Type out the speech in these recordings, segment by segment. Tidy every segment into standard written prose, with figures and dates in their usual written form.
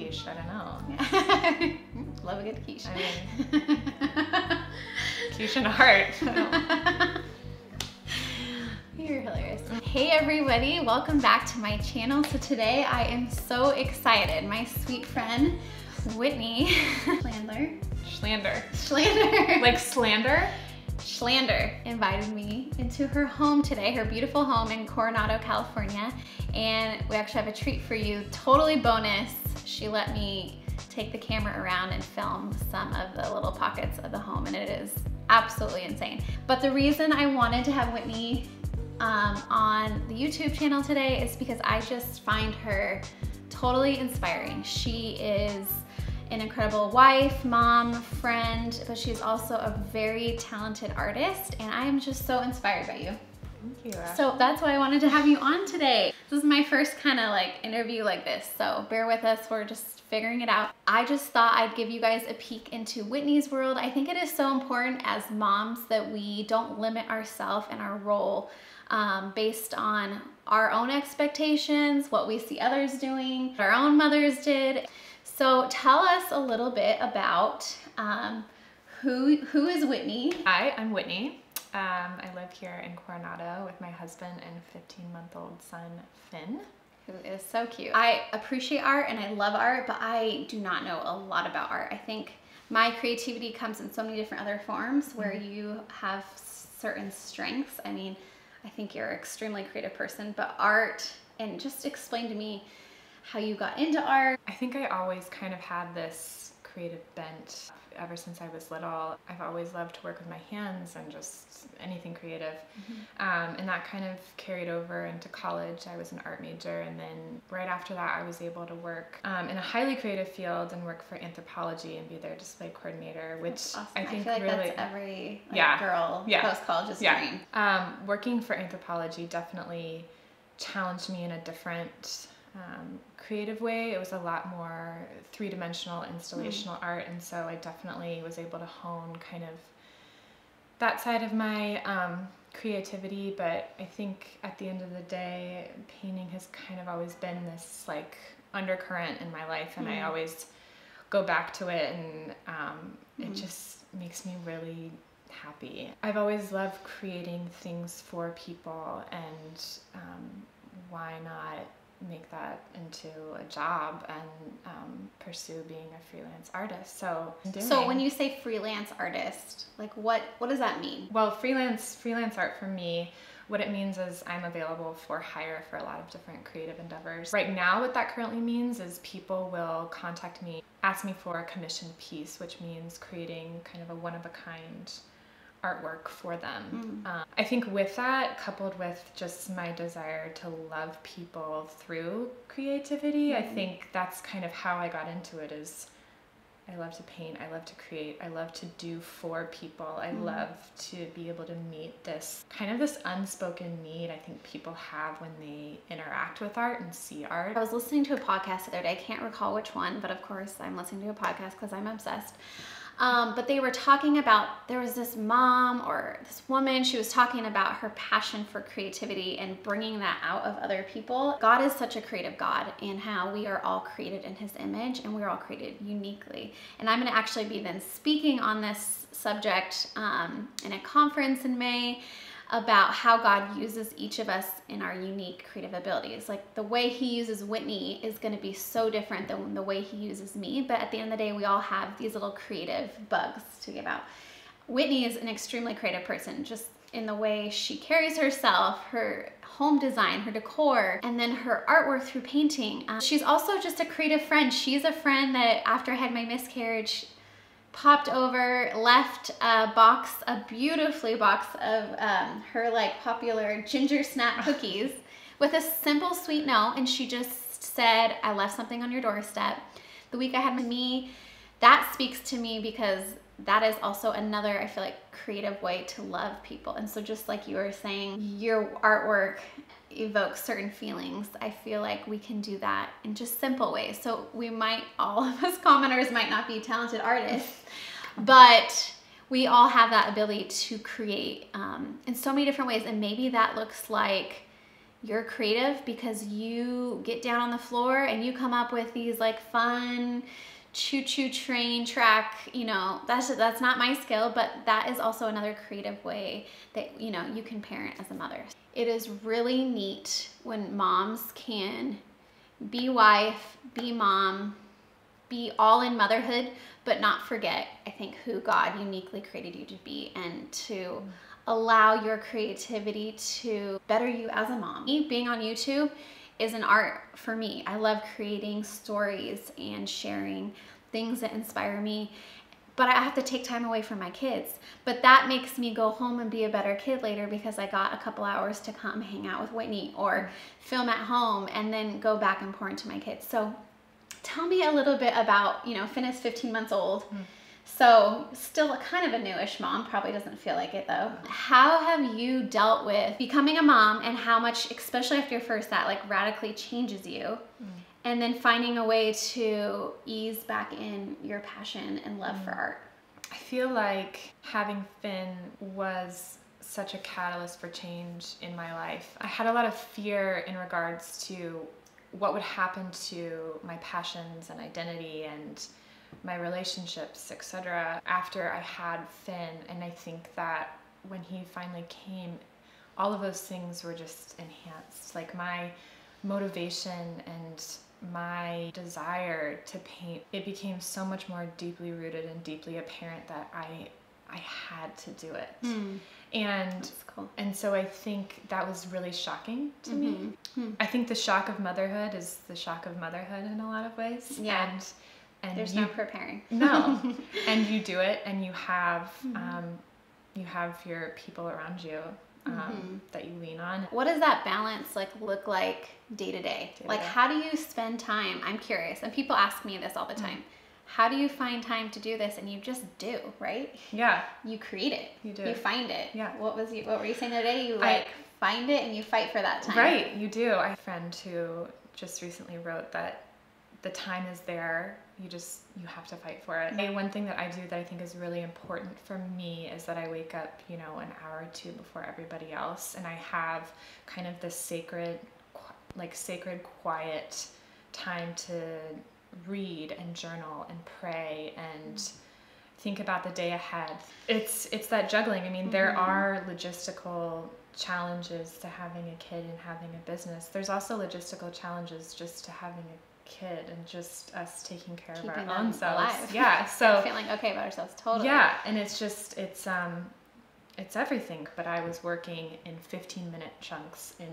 quiche. I don't know. Yeah. Love a good quiche. I mean, quiche and art. You're hilarious. Hey everybody, welcome back to my channel. So today I am so excited. My sweet friend, Whitney Schlander. Like slander? Schlander invited me into her home today, her beautiful home in Coronado, California. And we actually have a treat for you, totally bonus. She let me take the camera around and film some of the little pockets of the home, and it is absolutely insane. But the reason I wanted to have Whitney on the YouTube channel today is because I just find her totally inspiring. She is an incredible wife, mom, friend, but she's also a very talented artist, and I am just so inspired by you. Thank you. So that's why I wanted to have you on today. This is my first kind of like interview like this, so bear with us, we're just figuring it out. I just thought I'd give you guys a peek into Whitney's world. I think it is so important as moms that we don't limit ourselves and our role based on our own expectations, what we see others doing, what our own mothers did. So tell us a little bit about who is Whitney? Hi, I'm Whitney. I live here in Coronado with my husband and 15-month-old son, Finn. Who is so cute. I appreciate art and I love art, but I do not know a lot about art. I think my creativity comes in so many different other forms where you have certain strengths. I mean, I think you're an extremely creative person, but art, and just explain to me how you got into art. I think I always kind of had this creative bent ever since I was little. I've always loved to work with my hands and just anything creative. And that kind of carried over into college. I was an art major, and then right after that I was able to work in a highly creative field and work for anthropology and be their display coordinator, which awesome. I think feel like really, that's every girl post-college's dream. Working for anthropology definitely challenged me in a different creative way. It was a lot more three-dimensional installational art, and so I definitely was able to hone kind of that side of my creativity. But I think at the end of the day, painting has kind of always been this like undercurrent in my life, and I always go back to it, and it just makes me really happy. I've always loved creating things for people, and why not make that into a job and pursue being a freelance artist. So when you say freelance artist, like what does that mean? Well, freelance art for me, what it means is I'm available for hire for a lot of different creative endeavors. Right now, what that currently means is people will contact me, ask me for a commissioned piece, which means creating kind of a one-of-a-kind artwork for them. I think with that, coupled with just my desire to love people through creativity, I think that's kind of how I got into it. Is I love to paint, I love to create, I love to do for people. I love to be able to meet this kind of this unspoken need I think people have when they interact with art and see art. I was listening to a podcast the other day, I can't recall which one, but of course I'm listening to a podcast because I'm obsessed. But they were talking about, there was this mom or this woman, she was talking about her passion for creativity and bringing that out of other people. God is such a creative God, and how we are all created in his image, and we're all created uniquely. And I'm gonna actually be then speaking on this subject in a conference in May, about how God uses each of us in our unique creative abilities. Like the way he uses Whitney is gonna be so different than the way he uses me, but at the end of the day, we all have these little creative bugs to give out. Whitney is an extremely creative person, just in the way she carries herself, her home design, her decor, and then her artwork through painting. She's also just a creative friend. She's a friend that after I had my miscarriage, popped over, left a beautifully box of her like popular ginger snap cookies with a simple sweet note, and she just said, I left something on your doorstep. The week I had me, that speaks to me because that is also another, I feel like, creative way to love people. And so just like you were saying, your artwork evokes certain feelings. I feel like we can do that in just simple ways. So we might, all of us commenters might not be talented artists, but we all have that ability to create in so many different ways. And maybe that looks like you're creative because you get down on the floor and you come up with these like fun choo-choo train track, you know, that's not my skill, but that is also another creative way that, you know, you can parent as a mother. It is really neat when moms can be wife, be mom, be all in motherhood, but not forget, I think, who God uniquely created you to be, and to allow your creativity to better you as a mom. Me being on YouTube is an art for me. I love creating stories and sharing things that inspire me, but I have to take time away from my kids. But that makes me go home and be a better kid later because I got a couple hours to come hang out with Whitney or film at home and then go back and pour into my kids. So tell me a little bit about, you know, Finn is 15 months old. So still kind of a newish mom, probably doesn't feel like it though. How have you dealt with becoming a mom, and how much, especially after your first, that like radically changes you, and then finding a way to ease back in your passion and love for art? I feel like having Finn was such a catalyst for change in my life. I had a lot of fear in regards to what would happen to my passions and identity and my relationships, etc. after I had Finn. And I think that when he finally came, all of those things were just enhanced. Like my motivation and my desire to paint, it became so much more deeply rooted and deeply apparent that I had to do it. And That's cool. And so I think that was really shocking to me. I think the shock of motherhood is the shock of motherhood in a lot of ways. Yeah. And there's no preparing. No. And you do it, and you have your people around you that you lean on. What does that balance like look like day to day? Like, how do you spend time? I'm curious, and people ask me this all the time. How do you find time to do this? And you just do, right? Yeah. You create it. You do. You find it. Yeah. What were you saying the other day? You find it and you fight for that time. Right, you do. I have a friend who just recently wrote that the time is there, you have to fight for it. One thing that I do that I think is really important for me is that I wake up, you know, an hour or two before everybody else, and I have kind of this sacred quiet time to read and journal and pray and think about the day ahead. It's that juggling. I mean, there are logistical challenges to having a kid and having a business. There's also logistical challenges just to having a kid and just us taking care of our own selves. Alive. Yeah, so feeling okay about ourselves. Totally. Yeah, and it's everything. But I was working in 15-minute chunks, in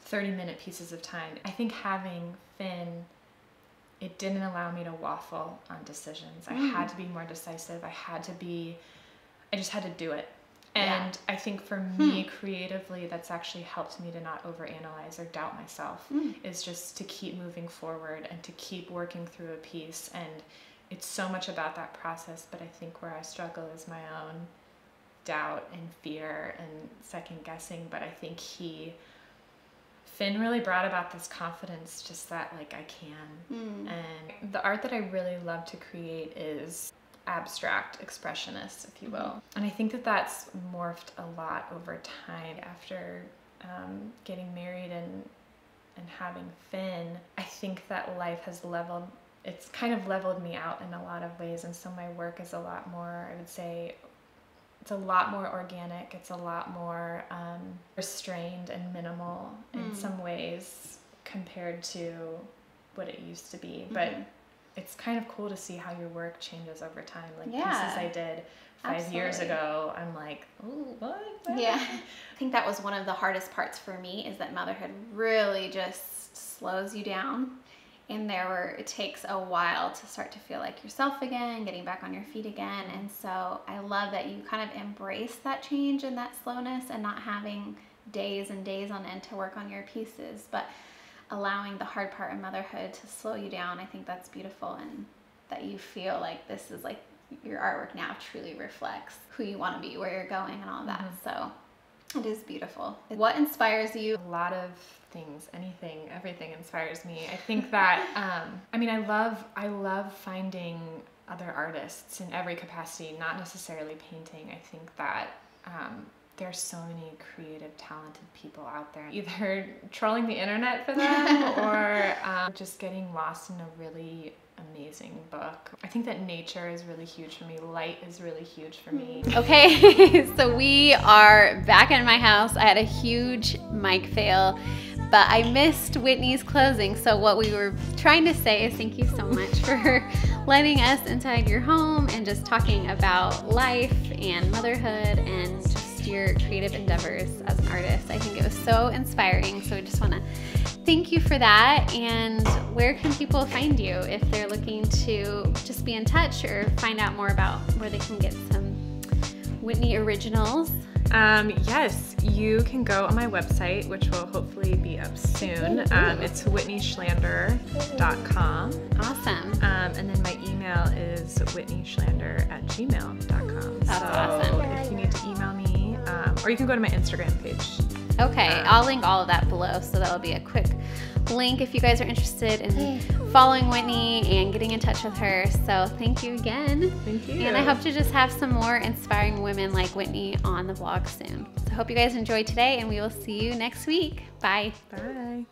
30-minute pieces of time. I think having Finn, it didn't allow me to waffle on decisions. I had to be more decisive. I just had to do it. And I think for me creatively, that's actually helped me to not overanalyze or doubt myself, is just to keep moving forward and to keep working through a piece. And it's so much about that process, but I think where I struggle is my own doubt and fear and second guessing. But I think Finn really brought about this confidence, just that like I can. And the art that I really love to create is abstract expressionist, if you will. And I think that that's morphed a lot over time after getting married and having Finn. I think that life has it's kind of leveled me out in a lot of ways, and so my work is a lot more, I would say, it's a lot more organic. It's a lot more restrained and minimal in some ways compared to what it used to be. But it's kind of cool to see how your work changes over time. Like pieces I did 5 years ago, I'm like, oh, what? Yeah. I think that was one of the hardest parts for me, is that motherhood really just slows you down. And it takes a while to start to feel like yourself again, getting back on your feet again. And so I love that you kind of embrace that change and that slowness, and not having days and days on end to work on your pieces, but allowing the hard part of motherhood to slow you down. I think that's beautiful, and that you feel like this is like your artwork now truly reflects who you want to be, where you're going, and all that. So it is beautiful. What inspires you? A lot of things, everything inspires me. I think that, I love finding other artists in every capacity, not necessarily painting. I think that there's so many creative, talented people out there, either trolling the internet for them or just getting lost in a really amazing book. I think that nature is really huge for me. Light is really huge for me. Okay, so we are back in my house. I had a huge mic fail, but I missed Whitney's closing. So what we were trying to say is thank you so much for letting us inside your home and just talking about life and motherhood and just your creative endeavors as an artist. I think it was so inspiring. So we just want to thank you for that. And where can people find you if they're looking to just be in touch or find out more about where they can get some Whitney originals? Yes, you can go on my website, which will hopefully be up soon. It's whitneyschlander.com. Awesome. And then my email is whitneyschlander@gmail.com. That's awesome. If you need to email me, or you can go to my Instagram page. Okay, I'll link all of that below, so that'll be a quick link if you guys are interested in following Whitney and getting in touch with her. So thank you again. Thank you. And I hope to just have some more inspiring women like Whitney on the vlog soon. So I hope you guys enjoyed today, and we will see you next week. Bye. Bye.